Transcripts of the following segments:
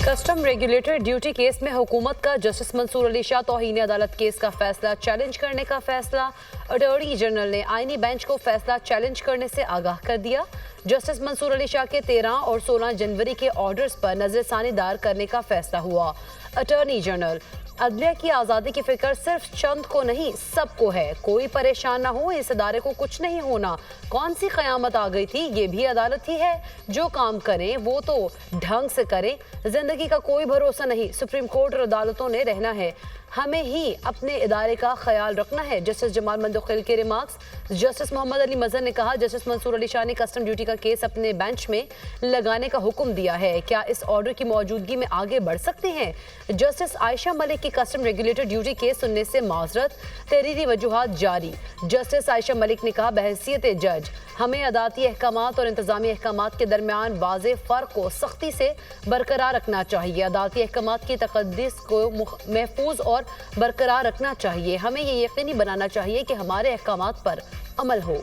Custom regulator duty case में हुकूमत का जस्टिस मंसूर अली शाह तौहीन अदालत केस का फैसला चैलेंज करने का फैसला। अटॉर्नी जनरल ने आईनी बेंच को फैसला चैलेंज करने से आगाह कर दिया। जस्टिस मंसूर अली शाह के 13 और 16 जनवरी के ऑर्डर्स पर नजरसानी दायर करने का फैसला हुआ। अटॉर्नी जनरल, अदलिया की आज़ादी की फिक्र सिर्फ चंद को नहीं सबको है, कोई परेशान ना हो, इस अदारे को कुछ नहीं होना। कौन सी क़यामत आ गई थी, ये भी अदालत ही है। जो काम करें वो तो ढंग से करें, जिंदगी का कोई भरोसा नहीं। सुप्रीम कोर्ट और अदालतों ने रहना है, हमें ही अपने इदारे का ख्याल रखना है। जस्टिस जमाल मंदोखिल के रिमार्क्स। जस्टिस मोहम्मद अली मजहर ने कहा, जस्टिस मंसूर अली शाह ने कस्टम ड्यूटी का केस अपने बेंच में लगाने का हुक्म दिया है, क्या इस ऑर्डर की मौजूदगी में आगे बढ़ सकते हैं। जस्टिस आयशा मलिक की कस्टम रेगुलेटर ड्यूटी केस सुनने से माजरत, तहरीरी वजूहात जारी। जस्टिस आयशा मलिक ने कहा, बहैसियत जज हमें अदालती अहकामात और इंतजामी अहकामात के दरमियान वाज़ेह फ़र्क को सख्ती से बरकरार रखना चाहिए। अदालती अहकामात की तक़द्दुस को महफूज और बरकरार रखना चाहिए। हमें ये यकीनी बनाना चाहिए कि हमारे अहकामात पर अमल हो।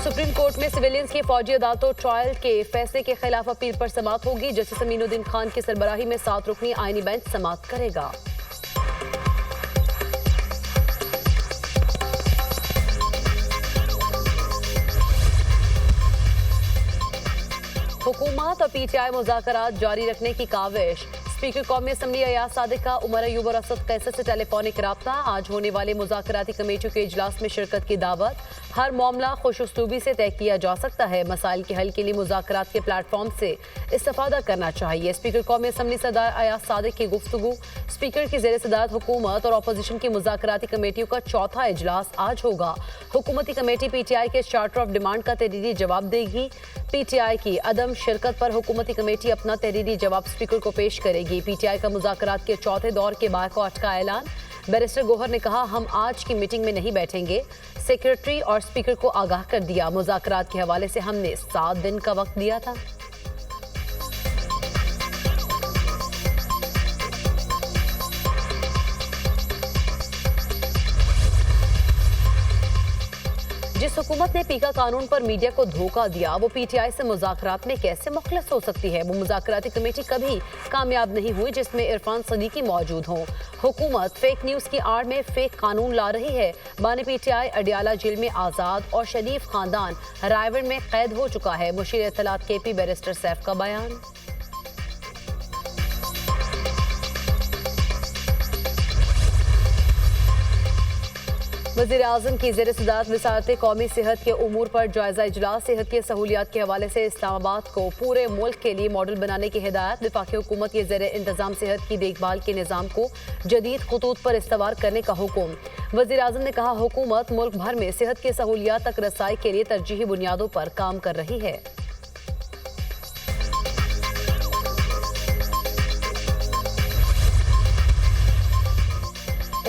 सुप्रीम कोर्ट में सिविलियंस की फौजी अदालतों ट्रायल के फैसले के खिलाफ अपील पर समाअत होगी। जस्टिस अमीनुद्दीन खान की सरबराही में 7 रुकनी आईनी बेंच समाअत करेगा। हुकूमत और पीटीआई मुज़ाकरात जारी रखने की काविश। स्पीकर कौमी असम्बली अयाज सादिक का उमर अयूब और असद कैसर से टेलीफोनिक राब्ता। आज होने वाले मुज़ाकराती कमेटियों के इजलास में शिरकत की दावत। हर मामला खुश उसलूबी से तय किया जा सकता है। मसाइल के हल के लिए मुज़ाकरात के प्लेटफॉर्म से इस्तेफादा करना चाहिए। स्पीकर कौमी असम्बली सदर अयाज सादिक की गुफ्तगू। स्पीकर की ज़ेर सदारत हुकूमत और अपोजिशन की मुज़ाकराती कमेटियों का चौथा इजलास आज होगा। हुकूमती कमेटी पीटीआई के चार्टर ऑफ डिमांड का तहरीरी जवाब देगी। पीटीआई की अदम शिरकत पर हुकूमती कमेटी अपना तहरीरी जवाब स्पीकर को पेश करेगी। पीटीआई का मुज़ाकरात के चौथे दौर के बायकॉट का ऐलान। बैरिस्टर गौहर ने कहा, हम आज की मीटिंग में नहीं बैठेंगे। सेक्रेटरी और स्पीकर को आगाह कर दिया। मुज़ाकरात के हवाले से हमने 7 दिन का वक्त दिया था। जिस हुकूमत ने पीका कानून पर मीडिया को धोखा दिया, वो पीटीआई से मुज़ाकरात में कैसे मुखलिस हो सकती है। वो मुज़ाकराती कमेटी कभी कामयाब नहीं हुई जिसमें इरफान सदीकी मौजूद हों। हुकूमत फेक न्यूज़ की आड़ में फेक कानून ला रही है। बानी पीटीआई अडियाला जेल में आज़ाद और शरीफ खानदान रायवन में कैद हो चुका है। मुशीर इत्तलात केपी बैरिस्टर सैफ का बयान। वज़ीर आज़म की ज़ेर सदारत वज़ारत कौमी सेहत के उमूर पर जायज़ा इजलास। सेहत की सहूलियात के हवाले से इस्लामाबाद को पूरे मुल्क के लिए मॉडल बनाने की हिदायत। वफाकी हुकूमत के ज़ेर इंतज़ाम सेहत की देखभाल के निज़ाम को जदीद खतूत पर इस्तवार करने का हुक्म। वज़ीर आज़म ने कहा, हुकूमत मुल्क भर में सेहत की सहूलियात तक रसाई के लिए तरजीही बुनियादों पर काम कर रही है।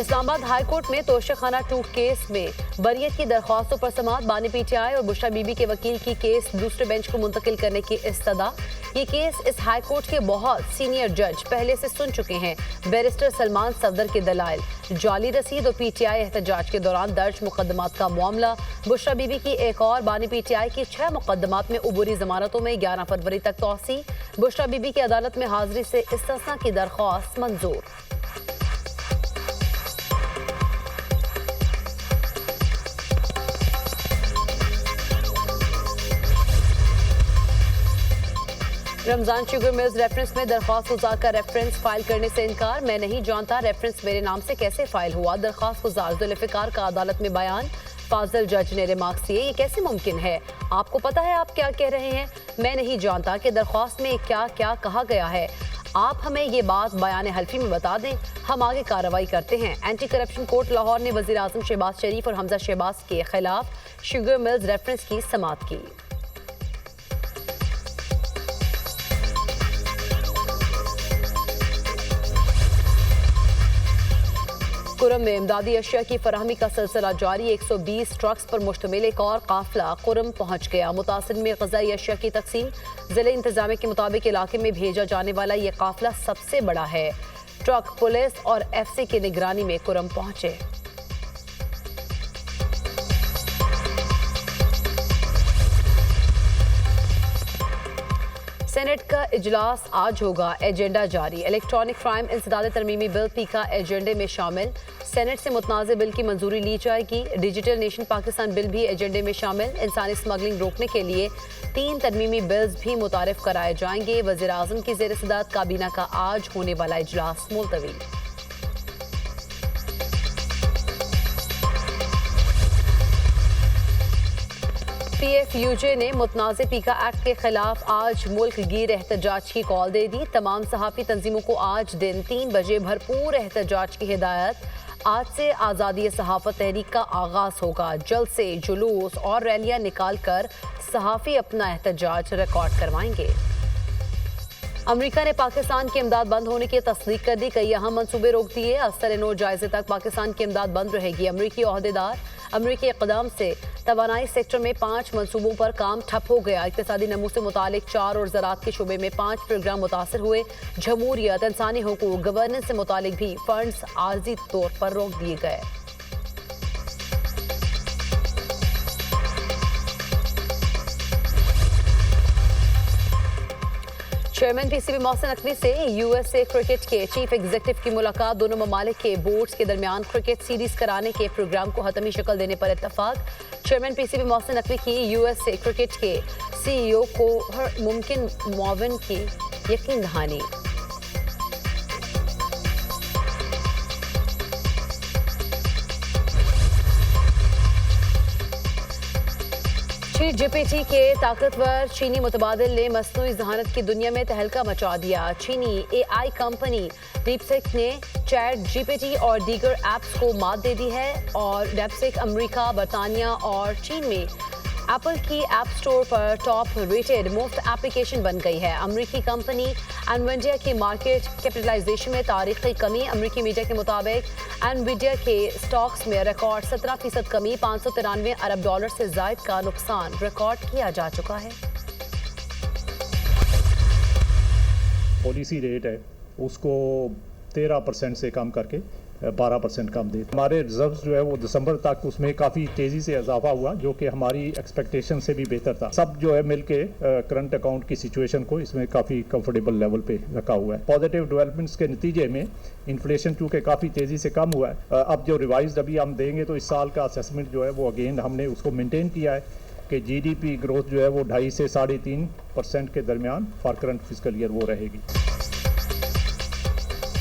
इस्लामाबाद हाई कोर्ट में तोशाखाना 2 केस में बरियत की दरख्वास्तों पर समाअत। बानी पीटीआई और बुशरा बीबी के वकील की केस दूसरे बेंच को मुंतकिल करने की इस्तदा। ये केस इस हाई कोर्ट के बहुत सीनियर जज पहले से सुन चुके हैं। बैरिस्टर सलमान सफदर के दलाइल, जाली रसीद और पीटीआई एहतजाज के दौरान दर्ज मुकदमात का मामला। बुशरा बीबी की एक और बानी पीटीआई की 6 मुकदमात में उबूरी जमानतों में 11 फरवरी तक तौसी। बुशरा बीबी की अदालत में हाजिरी से इस्तिस्ना की दरख्वास्त मंजूर। रमजान शुगर मिल्स रेफरेंस में दरख्वास्त गुजार का रेफरेंस फाइल करने से इनकार। मैं नहीं जानता रेफरेंस मेरे नाम से कैसे फाइल हुआ। दरख्वास्त गुजार जुल्फ़िकार का अदालत में बयान। फाजिल जज ने रिमार्क्स दिए, ये कैसे मुमकिन है, आपको पता है आप क्या कह रहे हैं। मैं नहीं जानता कि दरख्वास्त में क्या क्या कहा गया है। आप हमें ये बात बयान हल्फी में बता दें, हम आगे कार्रवाई करते हैं। एंटी करप्शन कोर्ट लाहौर ने वज़ीर आज़म शहबाज शरीफ और हमजा शहबाज के खिलाफ शुगर मिल्स रेफरेंस की समाअत की। कुरम में इमदादी अशिया की फराहमी का सिलसिला जारी। 120 ट्रक्स पर मुश्तमिल एक और काफिला कुरम पहुंच गया। मुतासिर में ग़िज़ाई अशिया की तकसीम। ज़िले इंतजामिया के मुताबिक इलाके में भेजा जाने वाला ये काफिला सबसे बड़ा है। ट्रक पुलिस और एफसी की निगरानी में कुरम पहुंचे। सेनेट का इजलास आज होगा, एजेंडा जारी। इलेक्ट्रॉनिक क्राइम इंसदाद तरमीमी बिल पी का एजेंडे में शामिल। सेनेट से मुतनाज़ बिल की मंजूरी ली जाएगी। डिजिटल नेशन पाकिस्तान बिल भी एजेंडे में शामिल। इंसानी स्मगलिंग रोकने के लिए 3 तरमीमी बिल्स भी मुतारिफ कराए जाएंगे। वज़ीर आज़म की ज़ेर सदारत काबीना का आज होने वाला इजलास मुलतवी। PFUJ ने मुतनाज़ पीका एक्ट के खिलाफ आज मुल्क गिर एहतजाज की कॉल दे दी। तमाम सहाफ़ी तंजीमों को आज दिन 3 बजे भरपूर एहतजाज की हिदायत। आज से आज़ादी सहाफ़त तहरीक का आगाज़ होगा। जलसे, जुलूस और रैलियां निकाल कर सहाफ़ी अपना एहतजाज रिकॉर्ड करवाएंगे। अमेरिका ने पाकिस्तान की इमदाद बंद होने की तस्दीक कर दी। कई अहम मंसूबे रोक दिए। अस्तर नौ जायजे तक पाकिस्तान की इमदाद बंद रहेगी। अमरीकी ओहदेदार अमरीकी इक़दाम से तवानाई सेक्टर में 5 मंसूबों पर काम ठप हो गया। इक़्तिसादी नमू से मुतालिक 4 और ज़राअत के शोबे में 5 प्रोग्राम मुतासर हुए। जमहूरियत, इंसानी हुकूक, गवर्नेंस से मुतालिक भी फंड्स आर्जी तौर पर रोक दिए गए। चेयरमैन पीसीबी मोहसिन नकवी से यूएसए क्रिकेट के चीफ एग्जीक्यूटिव की मुलाकात। दोनों ममालिक के बोर्ड्स के दरमियान क्रिकेट सीरीज कराने के प्रोग्राम को हतमी शक्ल देने पर इत्तफाक। चेयरमैन पीसीबी मोहसिन नकवी की यूएसए क्रिकेट के सीईओ को हर मुमकिन मुआवन की यकीन दहानी। जीपीटी के ताकतवर चीनी मुतबादिल ने मसनूई ज़हानत की दुनिया में तहलका मचा दिया। चीनी एआई कंपनी डीपसीक ने चैट जीपीटी और दीगर ऐप्स को मात दे दी है और डीपसीक अमेरिका, बरतानिया और चीन में एप्पल की ऐप स्टोर पर टॉप रेटेड मुफ्त एप्लीकेशन बन गई है। अमेरिकी कंपनी एनविडिया की मार्केट कैपिटलाइजेशन में तारीखी कमी। अमेरिकी मीडिया के मुताबिक एनविडिया के स्टॉक्स में रिकॉर्ड 17% कमी। $593 अरब से ज़ायद का नुकसान रिकॉर्ड किया जा चुका है। पॉलिसी रेट है उसको 13% से कम करके 12% कम दे। हमारे रिजर्व्स जो है वो दिसंबर तक उसमें काफ़ी तेज़ी से इजाफा हुआ, जो कि हमारी एक्सपेक्टेशन से भी बेहतर था। सब जो है मिलके करंट अकाउंट की सिचुएशन को इसमें काफ़ी कंफर्टेबल लेवल पे रखा हुआ है। पॉजिटिव डेवलपमेंट्स के नतीजे में इन्फ्लेशन चूँकि काफ़ी तेज़ी से कम हुआ है, अब जो रिवाइज अभी हम देंगे तो इस साल का असेसमेंट जो है वो अगेन हमने उसको मेनटेन किया है कि GDP ग्रोथ जो है वो 2.5 से 3.5% के दरमियान फॉर करंट फिस्कल ईयर वो रहेगी।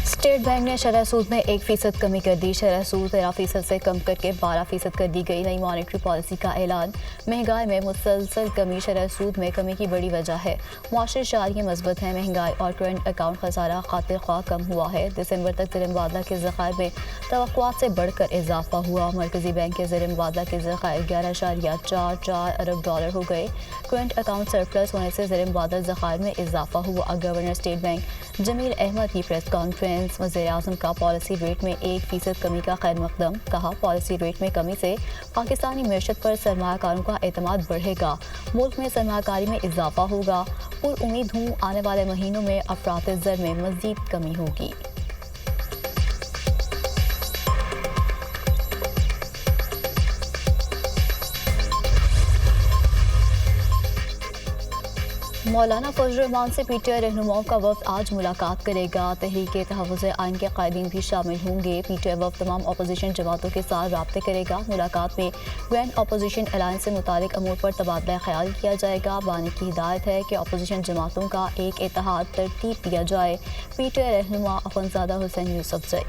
स्टेट बैंक ने शरह सूद में 1% कमी कर दी। शरह सूद 13% से कम करके 12% कर दी गई। नई मॉनेटरी पॉलिसी का ऐलान। महंगाई में मुसलसल कमी शरह सूद में कमी की बड़ी वजह है। मुआशरे शारियाँ मजबूत हैं। महंगाई और करंट अकाउंट खसारा खातिर ख्वाह कम हुआ है। दिसंबर तक ज़र मुबादला के ज़खायर में तवक्कुआत से बढ़कर इजाफा हुआ। मरकजी बैंक के ज़र मुबादला के ज़खायर 11.44 अरब डॉलर हो गए। करंट अकाउंट सरप्लस होने से ज़र मुबादला ज़खायर में इजाफा हुआ। Governor State Bank Jameel Ahmed की प्रेस कॉन्फ्रेंस। वज़ीर आज़म का पॉलिसी रेट में 1% कमी का खैर मकदम। कहा, पॉलिसी रेट में कमी से पाकिस्तानी मैशत पर सरमायाकारों का एतमाद बढ़ेगा। मुल्क में सरमायाकारी में इजाफा होगा। पुरउम्मीद हूँ आने वाले महीनों में अफरात ज़र में मज़ीद कमी होगी। मौलाना फजल रहमान से पीटीआई रहनुमाओं का वफ्द आज मुलाकात करेगा। तहरीक तहफ़्फ़ुज़ आइन के कायदीन भी शामिल होंगे। पीटीआई वफ्द तमाम अपोजिशन जमातों के साथ राब्ते करेगा। मुलाकात में ग्रैंड अपोजिशन अलायंस से मुतालिक अमूर पर तबादला ख्याल किया जाएगा। बानी की हिदायत है कि अपोजिशन जमातों का एक इत्तेहाद तरतीब दिया जाए। पीटीआई रहनुमा अखुंज़ादा हुसैन यूसुफजई।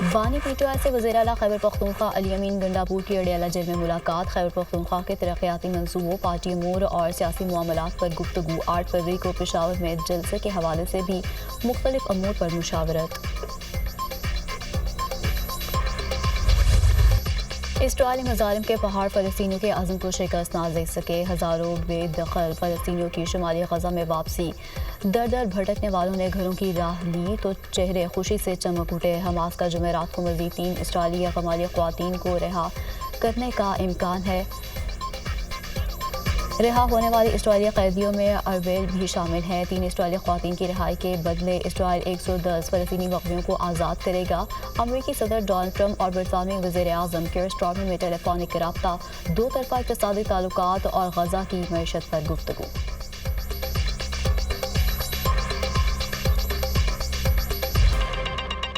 बानी पीटीआई से वज़ीर आला खैबर पख्तूनख्वा अली अमीन गंडापुर की अडियाला जेल में मुलाकात। खैबर पख्तूनख्वा के तरक्याती मंसूबों, पार्टी अमूर और सियासी मामलात पर गुफ्तगू। 8 फरवरी को पेशावर में जलसे के हवाले से भी मुख्तलिफ अमूर पर मुशावरत। इसराइली मज़ालिम के पहाड़ फ़लस्तीनियों के अज़्म को शिकस्त ना दे सके। हज़ारों बेदखल फ़लस्तीनियों की शुमाली ग़ज़ा में वापसी। दर दर भटकने वालों ने घरों की राह ली तो चेहरे खुशी से चमक उठे। हमास का जुमेरात को मज़ीद 3 इसराइली या गमाली ख़वातीन को रिहा करने का इम्कान है। रिहा होने वाली इसराइली कैदियों में अरबेल भी शामिल हैं। 3 इसराइली ख्वातीन की रिहाई के बदले इसराइल 110 फ़लस्तीनी बकरियों को आज़ाद करेगा। अमरीकी सदर डोनाल्ड ट्रंप और बरतानवी वज़ीर-ए-आज़म केयर स्टारमर में टेलीफोनिक रब्ता, दो तरफ़ा इक़्तिसादी ताल्लुकात और गज़ा की मईशत पर गुफ्तगू।